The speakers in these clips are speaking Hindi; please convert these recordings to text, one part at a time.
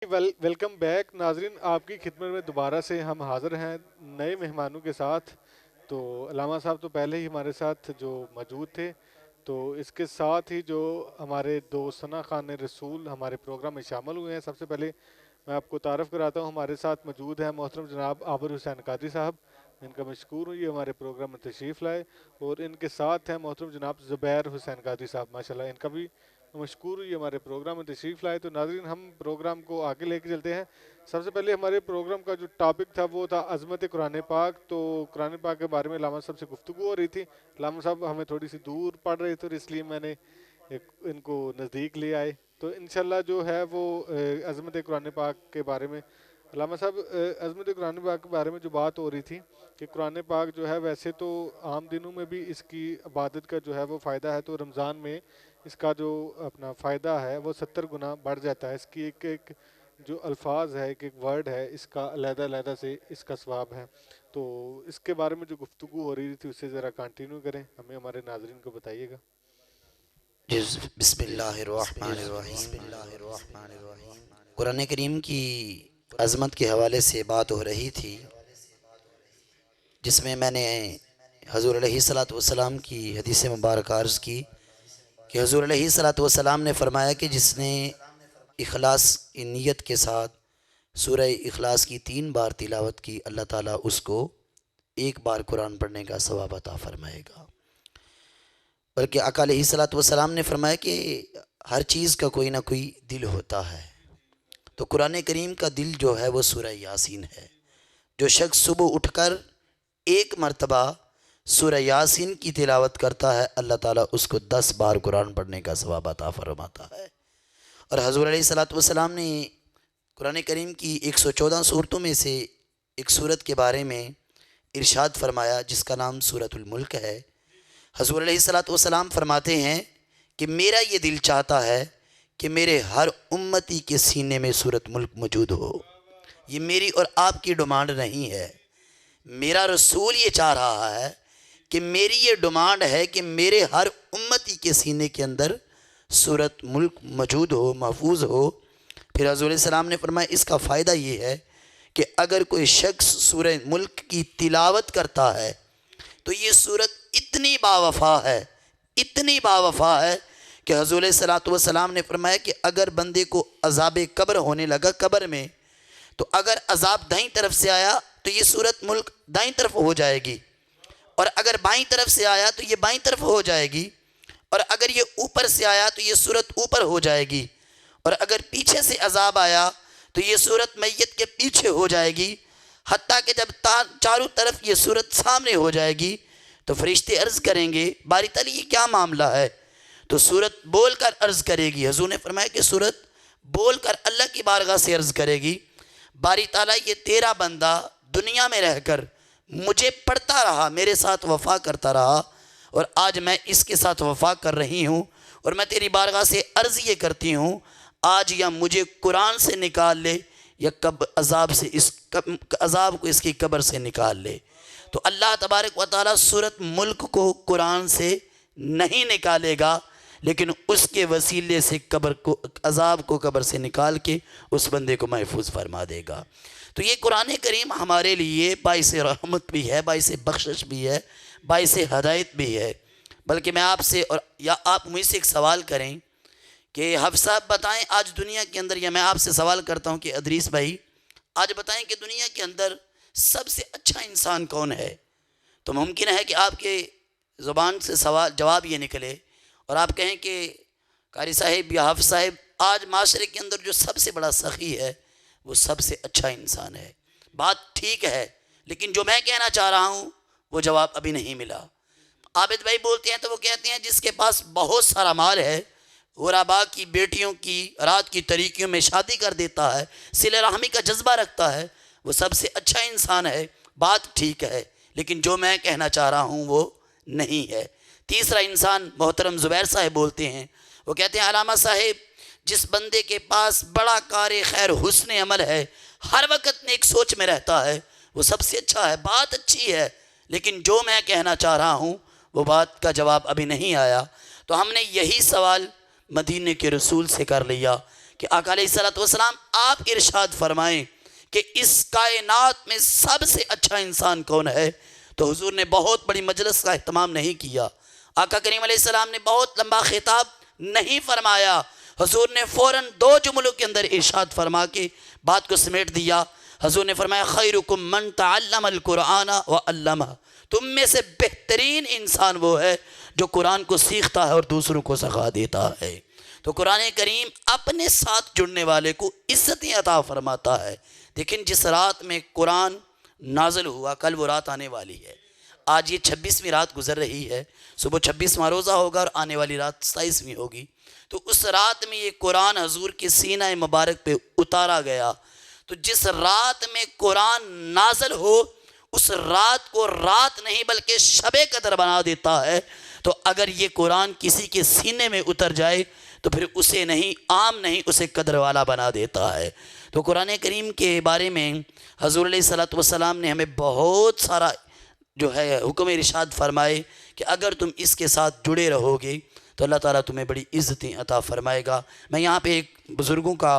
वेलकम बैक नाजरीन, आपकी खिदमत में दोबारा से हम हाज़िर हैं नए मेहमानों के साथ। तो अलामा साहब तो पहले ही हमारे साथ जो मौजूद थे, तो इसके साथ ही जो हमारे दोस्त सना खान रसूल हमारे प्रोग्राम में शामिल हुए हैं। सबसे पहले मैं आपको तारफ़ कराता हूँ, हमारे साथ मौजूद हैं मोहतरम जनाब आबिर हुसैन कादरी साहब। इनका मशकूर हूँ, ये हमारे प्रोग्राम में तशरीफ़ लाए। और इनके साथ हैं मोहतरम जनाब ज़ुबैर हुसैन कादरी साहब, माशाल्लाह इनका भी मशकूर हुई हमारे प्रोग्राम में तशरीफ़ लाए। तो नाज़रीन, हम प्रोग्राम को आगे लेके चलते हैं। सबसे पहले हमारे प्रोग्राम का जो टॉपिक था वो था अज़मत कुरान पाक। तो कुरान पाक के बारे में लामा साहब से गुफ्तगू हो रही थी। लामा साहब हमें थोड़ी सी दूर पड़ रहे थे, और इसलिए मैंने इनको नज़दीक ले आए। तो इंशाल्लाह जो है वो अज़मत कुरान पाक के बारे में अल्लामा साहब, अज़मत कुरान पाक के बारे में जो बात हो रही थी कि कुरान पाक जो है वैसे तो आम दिनों में भी इसकी इबादत का जो है वो फ़ायदा है, तो रमज़ान में इसका जो अपना फ़ायदा है वो 70 गुना बढ़ जाता है। इसकी एक एक जो अल्फाज है, एक एक वर्ड है, इसका अलहदा से इसका सवाब है। तो इसके बारे में जो गुफ्तगू हो रही थी उससे ज़रा कंटिन्यू करें, हमें हमारे नाजरीन को बताइएगा। बिस्मिल्लाहिर्रहमानिर्रहीम। कुरान करीम की अज़मत के हवाले से बात हो रही थी, जिसमें मैंने हज़ूर अलैहिस्सलातु वस्सलाम की हदीस मुबारक अर्ज़ की कि हज़ूर अलैहिस्सलातु वस्सलाम ने फ़रमाया कि जिसने इखलास की नीयत के साथ सूरह इखलास की 3 बार तिलावत की, अल्लाह ताला उसको 1 बार कुरान पढ़ने का सवाब अता फ़रमाएगा। बल्कि आका अलैहिस्सलातु वस्सलाम ने फरमाया कि हर चीज़ का कोई ना कोई दिल होता है, तो कुरान करीम का दिल जो है वो सूरह यासीन है। जो शख्स सुबह उठकर 1 मरतबा सूरह यासीन की तिलावत करता है, अल्लाह ताला उसको 10 बार कुरान पढ़ने का सवाब अता फरमाता है। और हज़ूर अलैहिस्सलातु वस्सलाम ने कुरान करीम की 114 सूरतों में से एक सूरत के बारे में इरशाद फरमाया, जिसका नाम सूरतुल मुल्क है। हज़ूर अलैहिस्सलातु वस्सलाम फरमाते हैं कि मेरा ये दिल चाहता है कि मेरे हर उम्मती के सीने में सूरत मुल्क मौजूद हो। ये मेरी और आपकी डिमांड नहीं है, मेरा रसूल ये चाह रहा है कि मेरी ये डिमांड है कि मेरे हर उम्मती के सीने के अंदर सूरत मुल्क मौजूद हो, महफूज हो। फिर हज़ूर सलाम ने फरमाया इसका फ़ायदा ये है कि अगर कोई शख्स सूरह मुल्क की तिलावत करता है तो ये सूरत इतनी बावफ़ा है, इतनी बावफ़ा है कि हज़ूर सल्लल्लाहु अलैहि वसल्लम ने फरमाया कि अगर बंदे को अज़ाब कब्र होने लगा कब्र में, तो अगर अज़ाब दाईं तरफ से आया तो ये सूरत मुल्क दाईं तरफ हो जाएगी, और अगर बाईं तरफ से आया तो ये बाईं तरफ हो जाएगी, और अगर ये ऊपर से आया तो ये सूरत ऊपर हो जाएगी, और अगर पीछे से अज़ाब आया तो ये सूरत मैयत के पीछे हो जाएगी। हत्ता कि जब चारों तरफ ये सूरत सामने हो जाएगी तो फरिश्ते अर्ज़ करेंगे बारी ताली ये क्या मामला है, तो सूरत बोल कर अर्ज़ करेगी। हज़ूर ने फरमाया कि सूरत बोल कर अल्लाह की बारगाह से अर्ज़ करेगी, बारी ताला ये तेरा बंदा दुनिया में रहकर मुझे पढ़ता रहा, मेरे साथ वफ़ा करता रहा, और आज मैं इसके साथ वफ़ा कर रही हूँ, और मैं तेरी बारगाह से अर्ज़ ये करती हूँ आज या मुझे कुरान से निकाल ले या कब अज़ाब से अज़ाब को इसकी कब्र से निकाल ले। तो अल्लाह तबारक व तआला सूरत मुल्क को कुरान से नहीं निकालेगा, लेकिन उसके वसीले से कब्र को अज़ाब को कब्र से निकाल के उस बंदे को महफूज फरमा देगा। तो ये कुरान करीम हमारे लिए बाइस रहमत भी है, बाइस बख्शिश भी है, बाइस हदायत भी है। बल्कि मैं आपसे और या आप मुझसे एक सवाल करें कि हफ्स साहब बताएं आज दुनिया के अंदर, या मैं आपसे सवाल करता हूं कि अदरीस भाई आज बताएं कि दुनिया के अंदर सबसे अच्छा इंसान कौन है। तो मुमकिन है कि आपके ज़ुबान से सवाल जवाब ये निकले और आप कहें कि कारी साहिब या हफ्स साहिब आज माशरे के अंदर जो सबसे बड़ा सखी है वो सबसे अच्छा इंसान है। बात ठीक है, लेकिन जो मैं कहना चाह रहा हूँ वो जवाब अभी नहीं मिला। आबिद भाई बोलते हैं तो वो कहते हैं जिसके पास बहुत सारा माल है, गुराबा की बेटियों की रात की तरीक़ियों में शादी कर देता है, सिले रहमी का जज्बा रखता है, वो सबसे अच्छा इंसान है। बात ठीक है, लेकिन जो मैं कहना चाह रहा हूँ वो नहीं है। तीसरा इंसान मोहतरम ज़ुबैर साहब बोलते हैं, वो कहते हैं अलामा साहिब जिस बंदे के पास बड़ा कार खैर हुस्न अमल है, हर वक्त नेक सोच में रहता है, वो सबसे अच्छा है। बात अच्छी है, लेकिन जो मैं कहना चाह रहा हूँ वो बात का जवाब अभी नहीं आया। तो हमने यही सवाल मदीने के रसूल से कर लिया कि आका अलैहिस्सलाम आप इरशाद फरमाएं कि इस कायनात में सबसे अच्छा इंसान कौन है, तो हुजूर ने बहुत बड़ी मजलिस का अहतमाम नहीं किया। आका करीम अलैहिस्सलाम ने बहुत लंबा खिताब नहीं फरमाया। हुजूर ने फ़ौरन 2 जुमलों के अंदर इरशाद फरमा के बात को समेट दिया। हुजूर ने फरमाया खैरुकुम मन तअल्लमल कुरआन व अल्लमह, तुम में से बेहतरीन इंसान वो है जो कुरान को सीखता है और दूसरों को सिखा देता है। तो कुरान करीम अपने साथ जुड़ने वाले को इज्जतें अता फरमाता है। लेकिन जिस रात में कुरान नाजिल हुआ, कल वो रात आने वाली है। आज ये 26वीं रात गुजर रही है, सुबह 26वां रोज़ा होगा और आने वाली रात 27वीं होगी। तो उस रात में ये कुरान हजूर के सीना मुबारक पे उतारा गया। तो जिस रात में कुरान नाजिल हो उस रात को रात नहीं बल्कि शबे कदर बना देता है। तो अगर ये कुरान किसी के सीने में उतर जाए तो फिर उसे नहीं, आम नहीं, उसे कदर वाला बना देता है। तो कुरान करीम के बारे में हजूर अलैहिस्सलातु वस्सलाम ने हमें बहुत सारा जो है हुक्म इरशाद फरमाए कि अगर तुम इसके साथ जुड़े रहोगे तो अल्लाह ताला तुम्हें बड़ी इज़्ज़तें अता फरमाएगा। मैं यहाँ पे एक बुज़ुर्गों का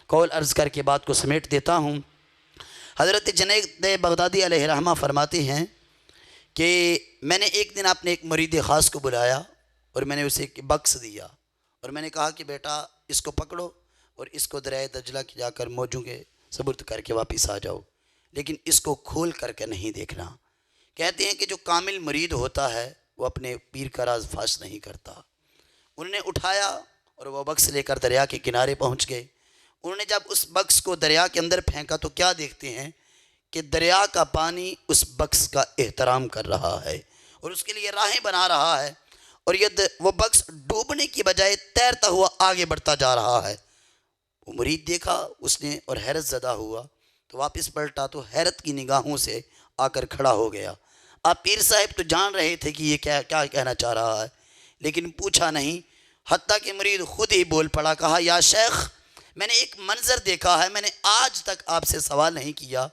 कौल अर्ज़ करके बात को समेट देता हूँ। हज़रत जुनैद बगदादी अलैहिर्रहमा फरमाते हैं कि मैंने एक दिन अपने एक मुरीद ख़ास को बुलाया और मैंने उसे एक बक्स दिया और मैंने कहा कि बेटा इसको पकड़ो और इसको दरिया दजला की जाकर मौजों के सबूत करके वापस आ जाओ, लेकिन इसको खोल करके नहीं देखना। कहते हैं कि जो कामिल मुरीद होता है वो अपने पीर का राज फाश नहीं करता। उन्होंने उठाया और वह बक्स लेकर दरिया के किनारे पहुंच गए। उन्होंने जब उस बक्स को दरिया के अंदर फेंका तो क्या देखते हैं कि दरिया का पानी उस बक्स का एहतराम कर रहा है और उसके लिए राहें बना रहा है और वो बक्स डूबने की बजाय तैरता हुआ आगे बढ़ता जा रहा है। वो मुरीद देखा उसने और हैरत ज़दा हुआ, तो वापस पलटा तो हैरत की निगाहों से आकर खड़ा हो गया। आप पीर साहब तो जान रहे थे कि ये क्या क्या कहना चाह रहा है, लेकिन पूछा नहीं। हत्ता कि मुरीद खुद ही बोल पड़ा, कहा या शेख मैंने एक मंजर देखा है, मैंने आज तक आपसे सवाल नहीं किया,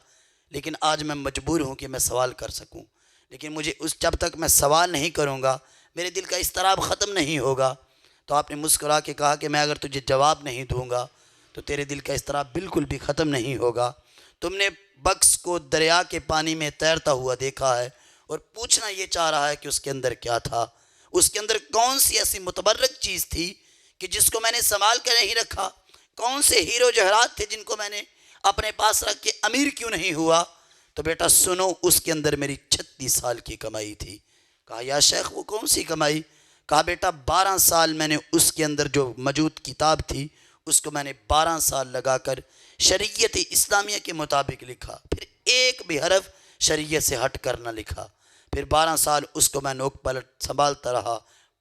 लेकिन आज मैं मजबूर हूँ कि मैं सवाल कर सकूँ। लेकिन मुझे जब तक मैं सवाल नहीं करूँगा मेरे दिल का इस्तराब ख़त्म नहीं होगा। तो आपने मुस्कुरा के कहा कि मैं अगर तुझे जवाब नहीं दूँगा तो तेरे दिल का इस्तराब बिल्कुल भी ख़त्म नहीं होगा। तुमने बक्स को दरिया के पानी में तैरता हुआ देखा है और पूछना ये चाह रहा है कि उसके अंदर क्या था, उसके अंदर कौन सी ऐसी मुतबर्रक चीज़ थी कि जिसको मैंने संभाल कर नहीं रखा, कौन से हीरो जहरात थे जिनको मैंने अपने पास रख के अमीर क्यों नहीं हुआ। तो बेटा सुनो, उसके अंदर मेरी 36 साल की कमाई थी। कहा या शेख वो कौन सी कमाई। कहा बेटा 12 साल मैंने उसके अंदर जो मौजूद किताब थी उसको मैंने 12 साल लगाकर शरीयत इस्लामिया के मुताबिक लिखा, फिर एक भी हरफ शरीयत से हट कर न लिखा। फिर 12 साल उसको मैं नोक पलट संभालता रहा,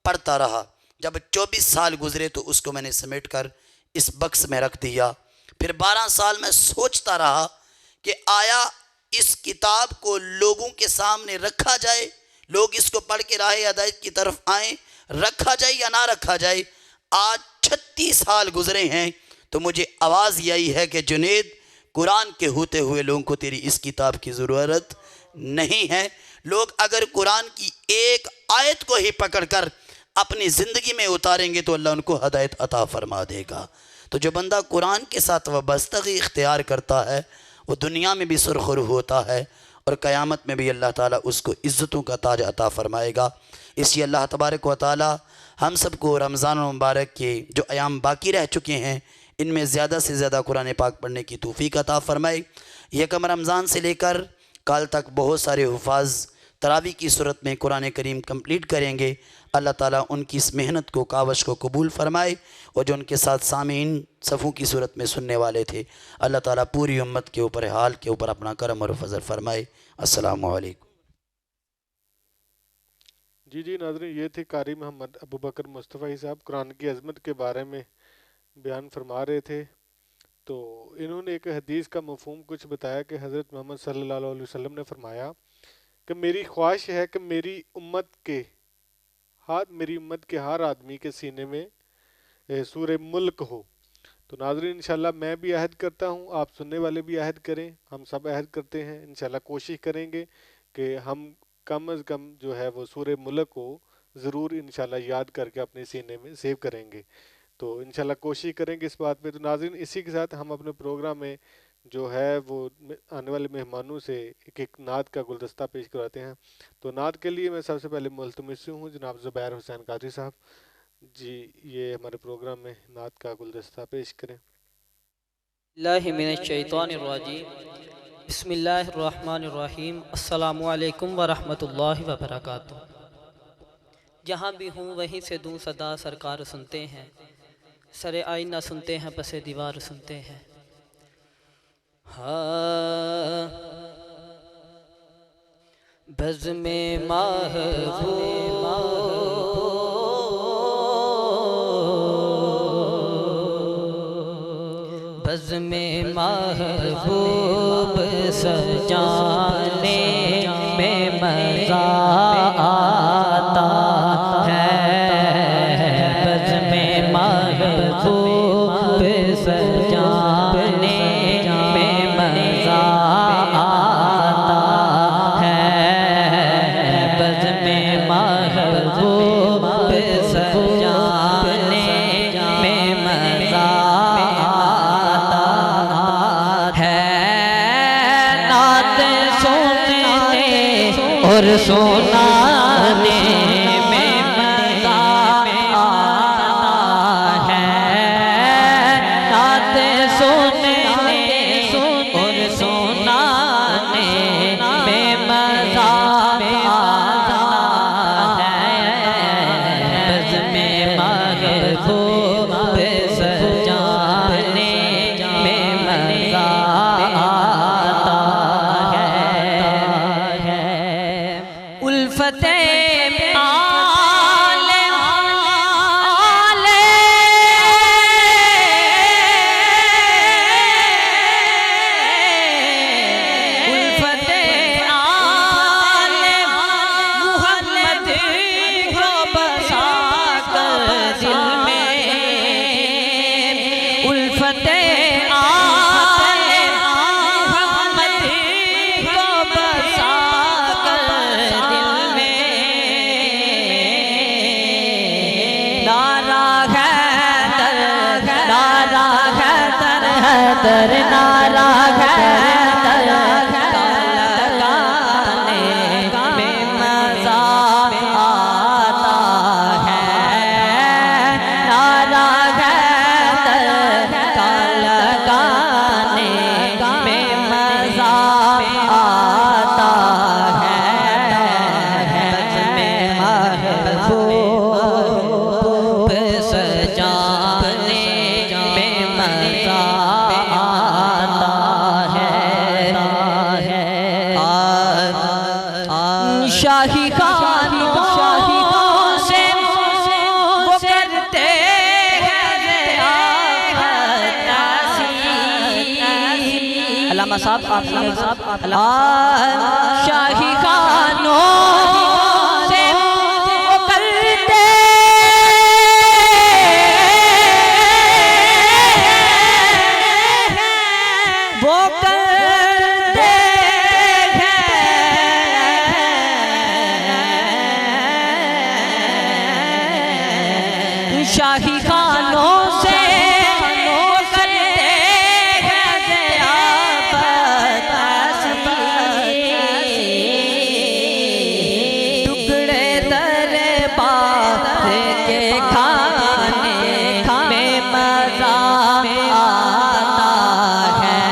पढ़ता रहा। जब 24 साल गुजरे तो उसको मैंने समेट कर इस बक्स में रख दिया। फिर 12 साल मैं सोचता रहा कि आया इस किताब को लोगों के सामने रखा जाए, लोग इसको पढ़ के राह हिदायत की तरफ आएँ, रखा जाए या ना रखा जाए। आज 36 साल गुजरे हैं तो मुझे आवाज़ यही है कि जुनैद कुरान के होते हुए लोगों को तेरी इस किताब की ज़रूरत नहीं है। लोग अगर कुरान की एक आयत को ही पकड़कर अपनी ज़िंदगी में उतारेंगे तो अल्लाह उनको हदायत अता फरमा देगा। तो जो बंदा कुरान के साथ वाबस्तगी इख्तियार करता है वो दुनिया में भी सुरखरू होता है और क़यामत में भी अल्लाह ताला उसको इज़्ज़तों का ताज अता फरमाएगा। इसलिए अल्लाह तबारक व ताला हम सबको रमज़ान मुबारक के जो अयाम बाकी रह चुके हैं इनमें ज़्यादा से ज़्यादा कुरान पाक पढ़ने की तौफ़ीक़ अता फ़रमाए। यकम रमज़ान से लेकर कल तक बहुत सारे हुफ़ाज़ तरावी की सूरत में कुरान करीम कंप्लीट करेंगे। अल्लाह ताला उनकी इस मेहनत को, कावश को कबूल फ़रमाए और जो उनके साथ सामीन सफ़ों की सूरत में सुनने वाले थे अल्लाह ताला पूरी उम्मत के ऊपर, हाल के ऊपर अपना करम और फजल फ़रमाए। अस्सलामु अलैकुम। जी जी नाज़रीन, ये थे कारी मोहम्मद अबू बकर मुस्तफ़ा साहब कुरान की अज़मत के बारे में बयान फरमा रहे थे। तो इन्होंने एक हदीस का मफ़हूम कुछ बताया कि हज़रत मोहम्मद सल्लल्लाहु अलैहि वसल्लम ने फरमाया कि मेरी ख्वाहिश है कि मेरी उम्मत के हर आदमी के सीने में सूरह मुल्क हो। तो नाज़रीन इंशाल्लाह मैं भी अहद करता हूँ, आप सुनने वाले भी अहद करें, हम सब अहद करते हैं। इंशाल्लाह कोशिश करेंगे कि हम कम अज़ कम जो है वो सूरह मुल्क को ज़रूर इंशाल्लाह याद करके अपने सीने में सेव करेंगे। तो इंशाल्लाह कोशिश करेंगे इस बात पे। तो नाज़रीन, इसी के साथ हम अपने प्रोग्राम में जो है वो आने वाले मेहमानों से एक एक नात का गुलदस्ता पेश करवाते हैं। तो नात के लिए मैं सबसे पहले मुल्तमिस हूँ जनाब ज़ुबैर हुसैन कादरी साहब जी, ये हमारे प्रोग्राम में नात का गुलदस्ता पेश करें। बिस्मिल्लाहिर्रहमानिर्रहीम। अस्सलामु अलैकुम वरहमतुल्लाहि वबरकातुहू। जहाँ भी हूँ वहीं से दूँ सदा सरकार सुनते हैं, सरे आईना सुनते हैं, पसे दीवार सुनते हैं। हाँ बज़ में बज़ में महबूब सजाने में मज़ा आता है। बज़ में महबूब सजाने में मज़ा आता है। बज़ में महबूब सजाने में मज़ा और सुनाने में मज़ा आता है। नात सुनने और सुनाने में मज़ा आता है। बज़ में महबूब सजाने में मज़ा आता है। उल्फते आले आले उल्फते आले मुहम्मद को बसा कर दिल में। उल्फते आले मुहम्मद को बसा कर दिल में। नारा हैदर नारा हैदर हैदर नारा हैदर लगाने में मज़ा आता है। नारा हैदर लगाने में मज़ा आता है। बज़ में महबूब सजाने में मज़ा आता है। शाही खानों से वो करते हैं अल्लामा साहब आप शाही खानों से वो करते वो करते हैं। शाही खानों से वो करते हैं ज़ियाफ़त हसीन। टुकड़े दरबार के खाने में मज़ा आता है।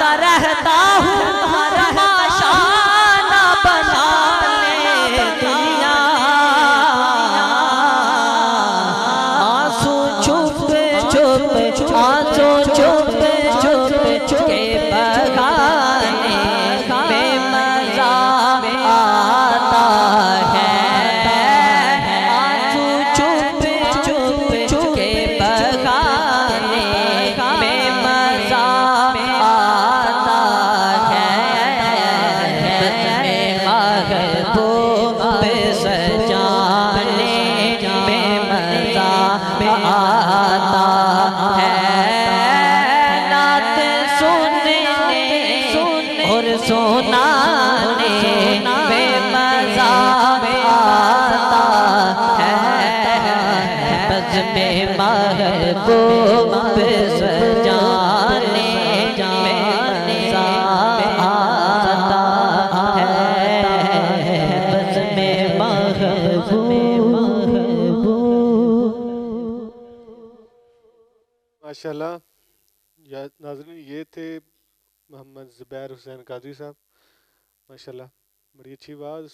सा रहता हूँ तमाशा ना बना ले दुनिया, आंसू चुप चुप आंसू चुप चुप के बगाने में मजा आता है, आंसू चुप चुप के बगाने में मजा आता है, में महबूब सजाने में मजा आता है, नात सुनने और सुनाने में मजा आता है, बज़ में महबूब सजाने में मजा आता है, बज़ में महबूब। माशाल्लाह। या नाज़रीन, ये थे मोहम्मद ज़ुबैर हुसैन कादरी साहब, माशाल्लाह बड़ी अच्छी आवाज़।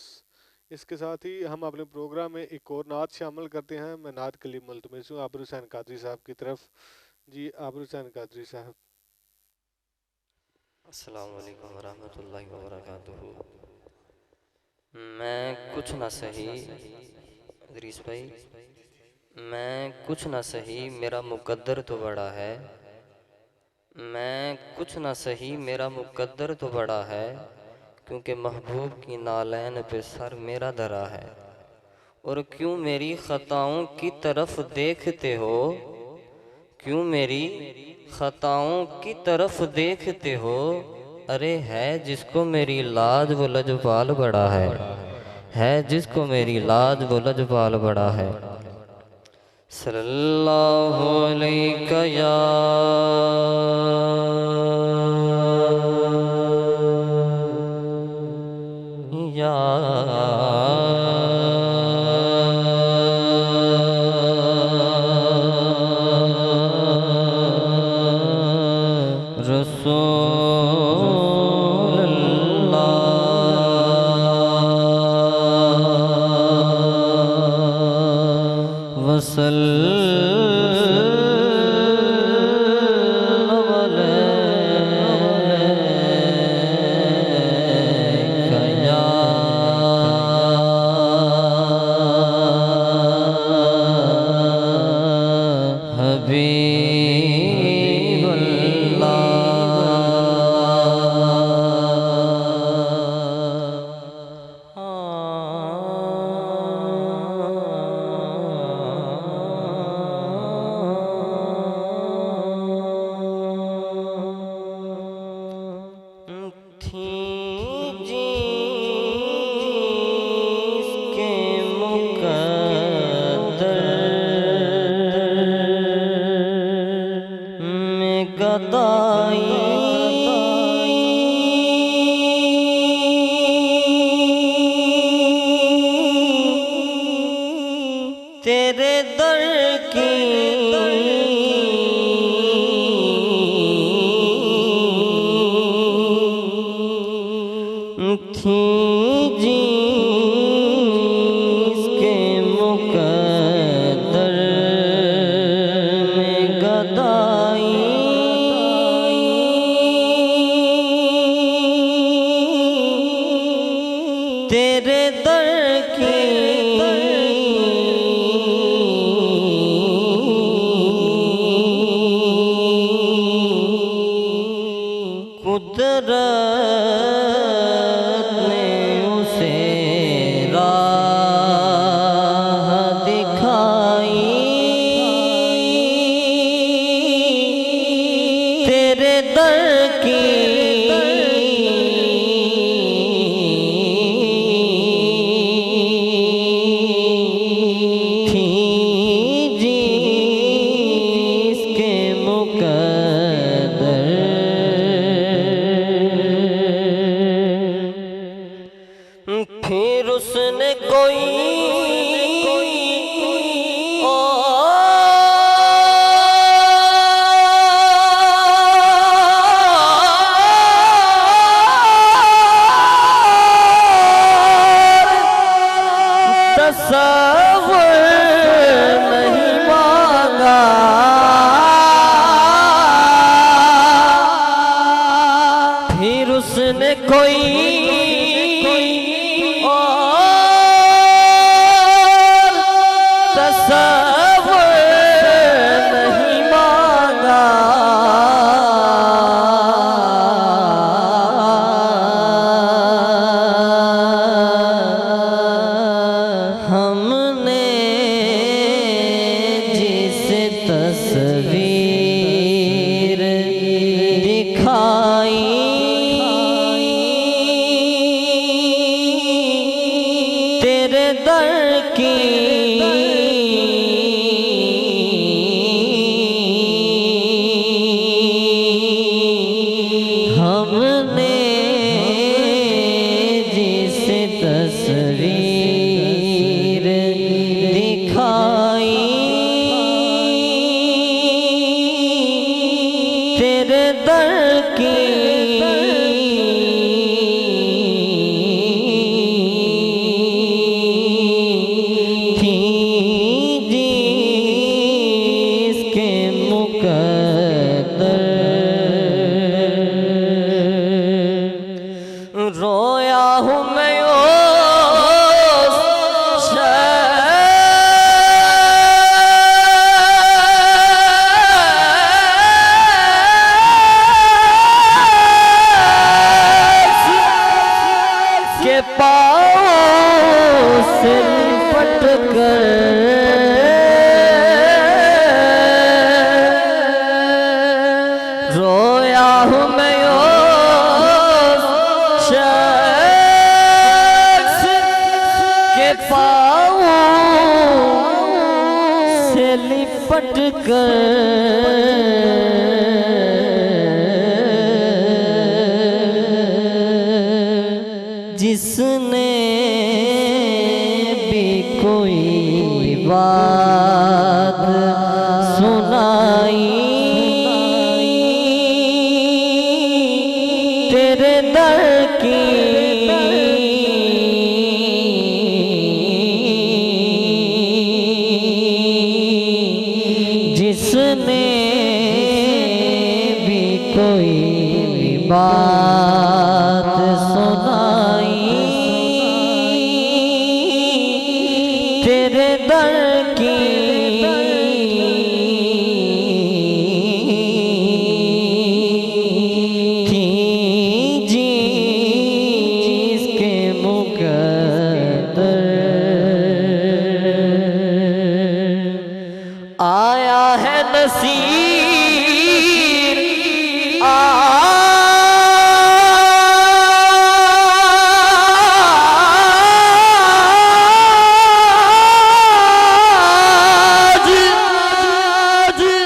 इसके साथ ही हम अपने प्रोग्राम में एक और नात शामिल करते हैं। मैं नात के लिए मुल्तमिस हूँ आबिर हुसैन कादरी साहब की तरफ। जी आबिर हुसैन कादरी साहब। अस्सलामु अलैकुम वरहमतुल्लाहि वबरकातुहू। मैं कुछ ना सही इदरीस भाई, मैं कुछ ना सही मेरा मुकद्दर तो बड़ा है, मैं कुछ ना सही मेरा मुकद्दर तो बड़ा है, क्योंकि महबूब की नालैन पे सर मेरा धरा है। और क्यों मेरी ख़ताओं की तरफ देखते हो, क्यों मेरी ख़ताओं की तरफ देखते हो, अरे है जिसको मेरी लाज वो लजपाल बड़ा है जिसको मेरी लाज वो लजपाल बड़ा है। सल्लल्लाहु अलैका या तेरे दर की थी जिसके मुकद्दर में गदाई, तेरे दर की कुदरत ने उसे राह दिखाई, तेरे दर की थी जिसके मुकद्दर तसव्वुर नहीं मांगा, फिर उसने कोई और तसव्वुर नहीं मांगा। हमने जिस तस्वीर दिखाई, तेरे दर की हमने जिस तस्वीर दिखाई, तेरे दर की थी जिसके मुकद्दर, रोया हूँ मैं उस शख्स के पाँव से लिपट कर, रोया हूँ मैं उस शख्स के पाँव से लिपट कर, जिसने भी कोई बात सुनाई, तेरे दर की जिसने भी कोई बात सुनाई, तेरे दर की थी जिसके मुकद्दर, आया है नसीर आज,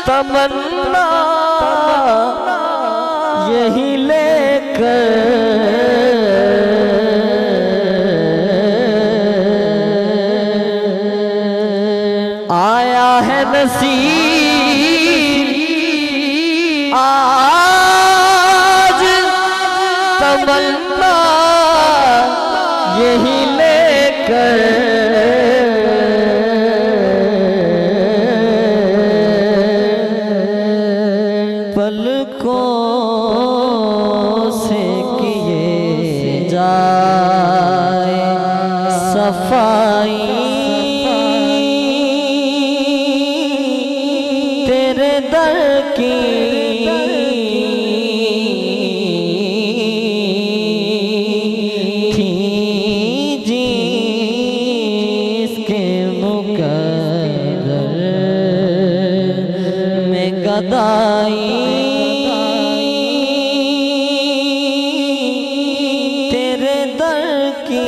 तमन्ना यही लेकर आया है नसीर आज, तमन्ना यही लेकर पलकों से किए जाए सफाई, तेरे दर की थी जिसके मुकद्दर में गदाई, तेरे दर की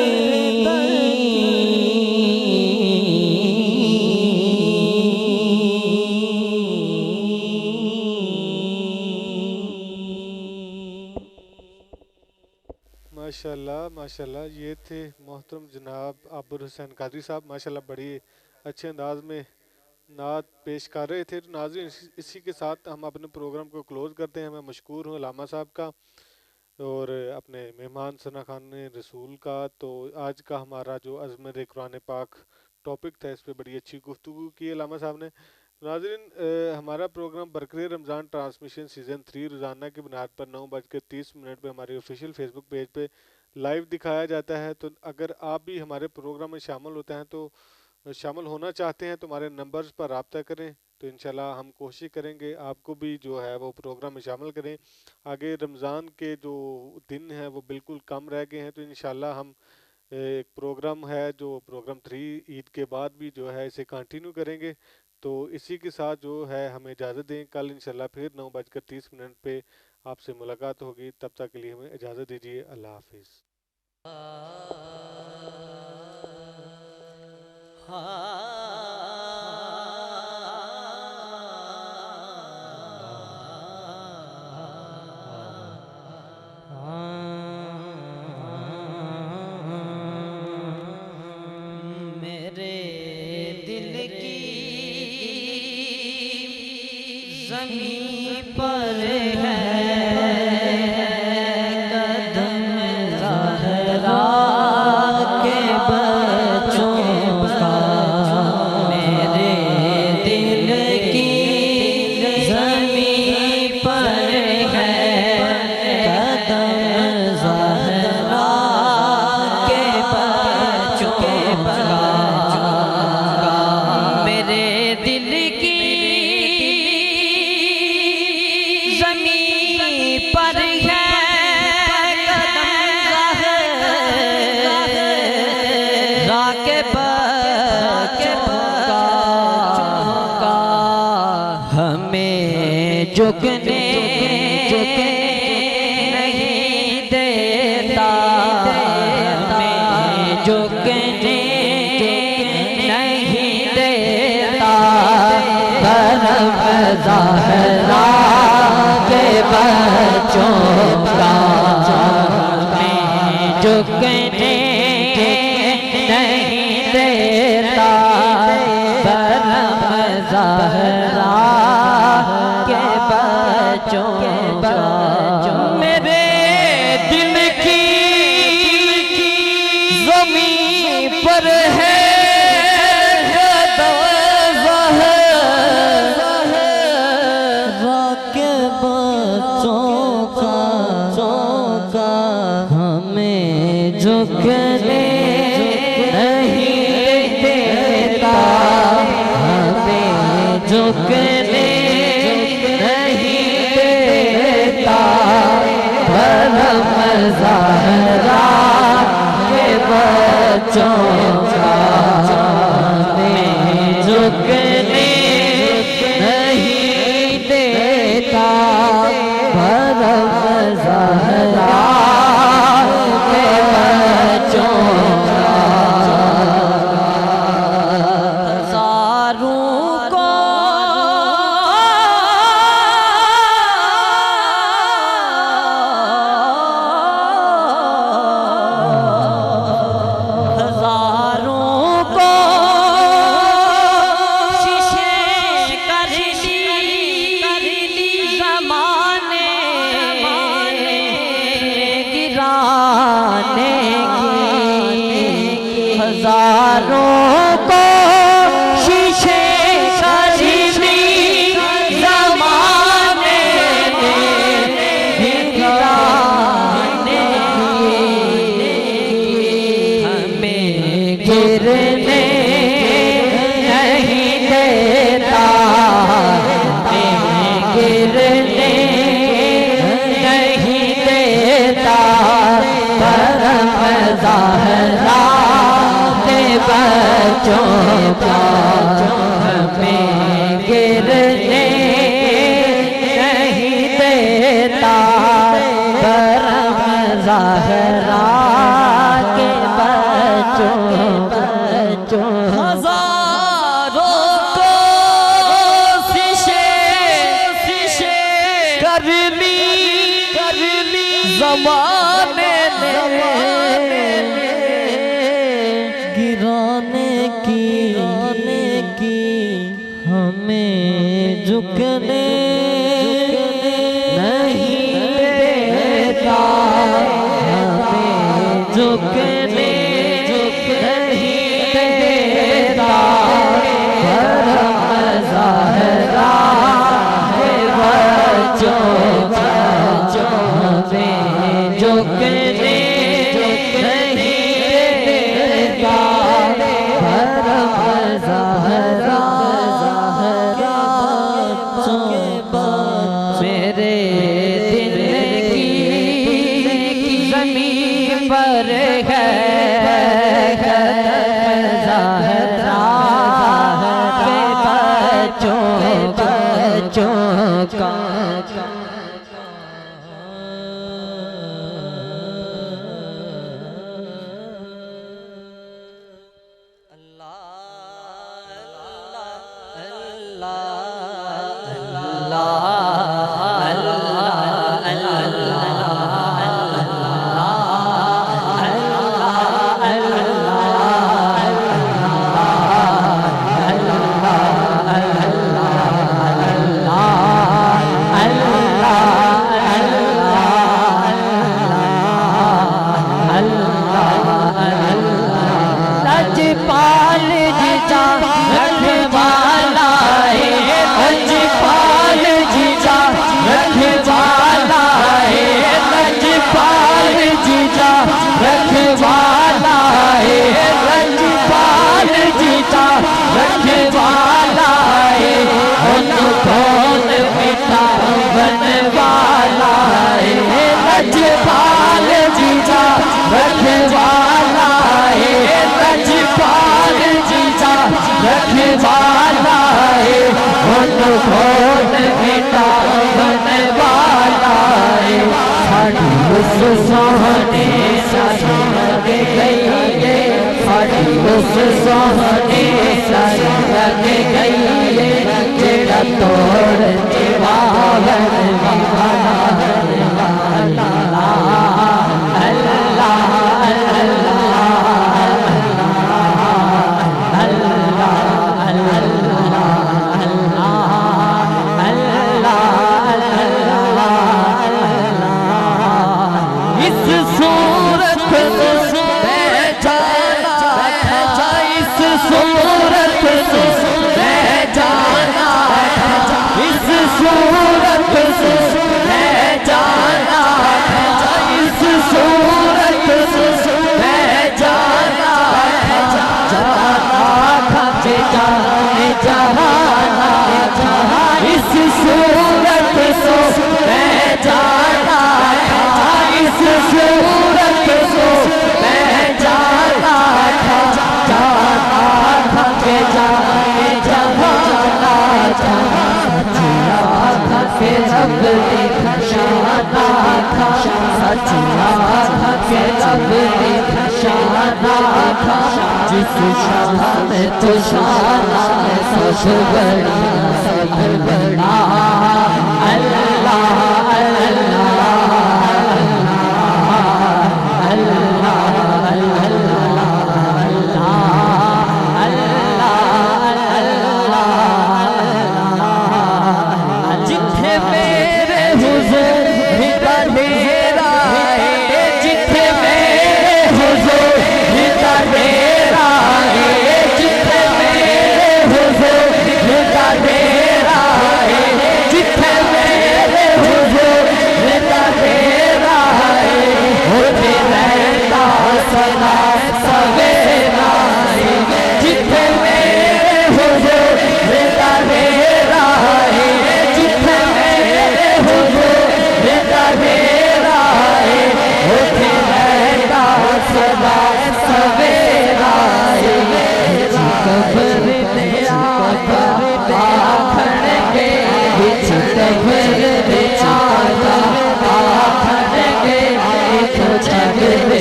माशाल्लाह माशाल्लाह। ये थे मोहतरम जनाब आबिद हुसैन कादरी साहब, माशाल्लाह बड़ी अच्छे अंदाज में नात पेश कर रहे थे। तो नाज़रीन इसी के साथ हम अपने प्रोग्राम को क्लोज़ करते हैं। मैं मशकूर हूँ अलामा साहब का और अपने मेहमान सना खान रसूल का। तो आज का हमारा जो अज़्मर कुरान पाक टॉपिक था, इस पे बड़ी अच्छी गुफ्तगू की अल्लामा साहब ने। नाज़रीन, हमारा प्रोग्राम बरकरे रमज़ान ट्रांसमिशन सीज़न 3 रोज़ाना की बुनियाद पर 9:30 पर हमारे ऑफिशियल फेसबुक पेज पे लाइव दिखाया जाता है। तो अगर आप भी हमारे प्रोग्राम में शामिल होते हैं, तो शामिल होना चाहते हैं, तो हमारे नंबर्स पर रब्ता करें, तो इंशाल्लाह हम कोशिश करेंगे आपको भी जो है वो प्रोग्राम में शामिल करें। आगे रमज़ान के जो दिन हैं वो बिल्कुल कम रह गए हैं, तो इंशाल्लाह हम एक प्रोग्राम है जो प्रोग्राम 3 ईद के बाद भी जो है इसे कंटिन्यू करेंगे। तो इसी के साथ जो है हमें इजाज़त दें। कल इंशाल्लाह फिर 9:30 पे आपसे मुलाकात होगी। तब तक के लिए हमें इजाज़त दीजिए। अल्लाह हाफिज़। मेरे दिल की ज़मीं पर है कदम ज़हरा के बच्चों का। मेरे दिल की ज़मीं पर है कदम ज़हरा के बच्चों का। मेरे दिल की ज़मीं पर है कदम ज़हरा के बच्चों का। हमें झुकने नहीं देता, हमें झुकने नहीं देता। करम ज़हरा के बच्चों का हमें झुकने नहीं देता। करम ज़हरा के बच्चों का। मेरे दिल की ज़मीं पर है कदम ज़हरा के बच्चों का। हमें झुकने नहीं देता, हमें झुकने नहीं देता। करम ज़हरा के बच्चों का हमें झुकने नहीं देता। करम ज़हरा के बच्चों का। हज़ारों को हज़ारों को शीशे कर दी ज़माने गिराने की। हज़ारों को शीशे कर दी ज़माने गिराने की। हमें गिरने नहीं देता, हमें गिरने नहीं देता। करम ज़हरा के बच्चों का हमें गिरने नहीं देता। करम ज़हरा के बच्चों। हज़ारों को शीशे कर ली ज़माने गिराने की। हमें झुकने नहीं देता, हमें झुकने नहीं देता। पर है ज़हरा के बच्चों का जिस शान तो शान सब बड़ा अल्लाह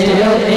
जग